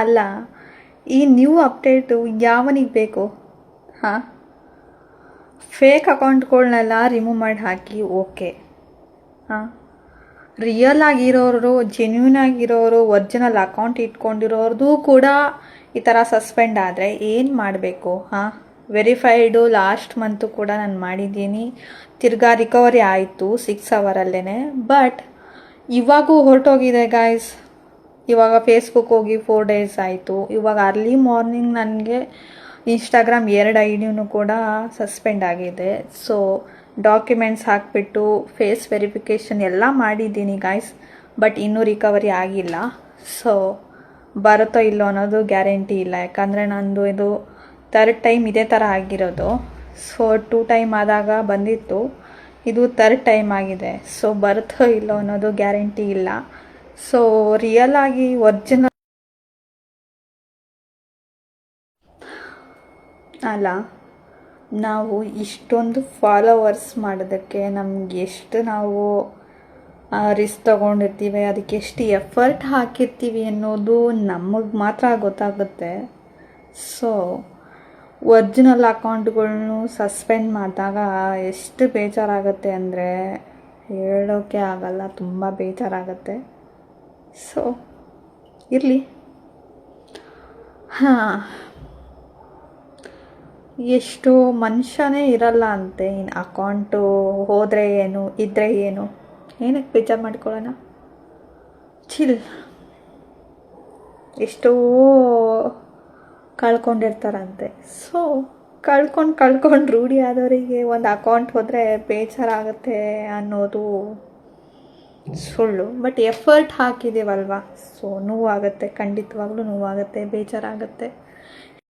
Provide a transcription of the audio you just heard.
ಅಲ್ಲ, ಈ new update ಯಾವನಿಗೆ ಬೇಕು? ಹಾಂ, ಫೇಕ್ ಅಕೌಂಟ್ಗಳನ್ನೆಲ್ಲ ರಿಮೂವ್ ಮಾಡಿ ಹಾಕಿ, ಓಕೆ. ಹಾಂ, ರಿಯಲ್ ಆಗಿರೋರು, ಜೆನ್ಯೂನ್ ಆಗಿರೋರು, ಒರಿಜಿನಲ್ ಅಕೌಂಟ್ ಇಟ್ಕೊಂಡಿರೋರ್ದು ಕೂಡ ಈ ಥರ ಸಸ್ಪೆಂಡ್ ಆದರೆ ಏನು ಮಾಡಬೇಕು? ಹಾಂ, ವೆರಿಫೈಡು ಲಾಸ್ಟ್ ಮಂತು ಕೂಡ ನಾನು ಮಾಡಿದ್ದೀನಿ, ತಿರ್ಗಾ ರಿಕವರಿ ಆಯಿತು 6 ಅವರಲ್ಲೇ. ಬಟ್ ಇವಾಗೂ ಹೊರಟೋಗಿದೆ ಗಾಯ್ಸ್. ಇವಾಗ ಫೇಸ್ಬುಕ್ ಹೋಗಿ 4 ಡೇಸ್ ಆಯಿತು. ಇವಾಗ ಅರ್ಲಿ ಮಾರ್ನಿಂಗ್ ನನಗೆ ಇನ್ಸ್ಟಾಗ್ರಾಮ್ 2 ಐಡಿನೂ ಕೂಡ ಸಸ್ಪೆಂಡ್ ಆಗಿದೆ. ಸೊ ಡಾಕ್ಯುಮೆಂಟ್ಸ್ ಹಾಕಿಬಿಟ್ಟು ಫೇಸ್ ವೆರಿಫಿಕೇಷನ್ ಎಲ್ಲ ಮಾಡಿದ್ದೀನಿ ಗಾಯ್ಸ್, ಬಟ್ ಇನ್ನೂ ರಿಕವರಿ ಆಗಿಲ್ಲ. ಸೊ ಬರುತ್ತೋ ಇಲ್ಲೋ ಅನ್ನೋದು ಗ್ಯಾರಂಟಿ ಇಲ್ಲ, ಯಾಕಂದರೆ ನಂದು ಇದು 3rd ಟೈಮ್ ಇದೇ ಥರ ಆಗಿರೋದು. ಸೊ 2 ಟೈಮ್ ಆದಾಗ ಬಂದಿತ್ತು, ಇದು 3rd ಟೈಮ್ ಆಗಿದೆ. ಸೊ ಬರುತ್ತೋ ಇಲ್ಲೋ ಅನ್ನೋದು ಗ್ಯಾರಂಟಿ ಇಲ್ಲ. ಸೊ ರಿಯಲ್ ಆಗಿ ಒರಿಜಿನಲ್ ಅಲ್ಲ, ನಾವು ಇಷ್ಟೊಂದು ಫಾಲೋವರ್ಸ್ ಮಾಡೋದಕ್ಕೆ ನಮ್ಗೆ ಎಷ್ಟು ನಾವು ರಿಸ್ಕ್ ತೊಗೊಂಡಿರ್ತೀವಿ, ಅದಕ್ಕೆ ಎಷ್ಟು ಎಫರ್ಟ್ ಹಾಕಿರ್ತೀವಿ ಅನ್ನೋದು ನಮಗೆ ಮಾತ್ರ ಗೊತ್ತಾಗುತ್ತೆ. ಸೊ ಒರಿಜಿನಲ್ ಅಕೌಂಟ್ಗಳ್ನು ಸಸ್ಪೆಂಡ್ ಮಾಡಿದಾಗ ಎಷ್ಟು ಬೇಜಾರಾಗುತ್ತೆ ಅಂದರೆ ಹೇಳೋಕ್ಕೆ ಆಗಲ್ಲ, ತುಂಬ ಬೇಜಾರಾಗುತ್ತೆ. ಸೊ ಇರಲಿ. ಹಾಂ, ಎಷ್ಟು ಮನುಷ್ಯನೇ ಇರಲ್ಲ ಅಂತೆ. ಇನ್ನು ಅಕೌಂಟು ಹೋದರೆ ಏನು, ಇದ್ದರೆ ಏನು, ಏನಕ್ಕೆ ಬೇಜಾರು ಮಾಡ್ಕೊಳ್ಳೋಣ, ಚಿಲ್. ಎಷ್ಟೋ ಕಳ್ಕೊಂಡಿರ್ತಾರಂತೆ. ಸೊ ಕಳ್ಕೊಂಡು ರೂಢಿ ಆದವರಿಗೆ ಒಂದು ಅಕೌಂಟ್ ಹೋದರೆ ಬೇಜಾರಾಗುತ್ತೆ ಅನ್ನೋದು ಸುಳ್ಳು. ಬಟ್ ಎಫರ್ಟ್ ಹಾಕಿದ್ದೀವಲ್ವ, ಸೊ ನೋವಾಗುತ್ತೆ, ಖಂಡಿತವಾಗ್ಲೂ ನೋವಾಗುತ್ತೆ, ಬೇಜಾರಾಗುತ್ತೆ.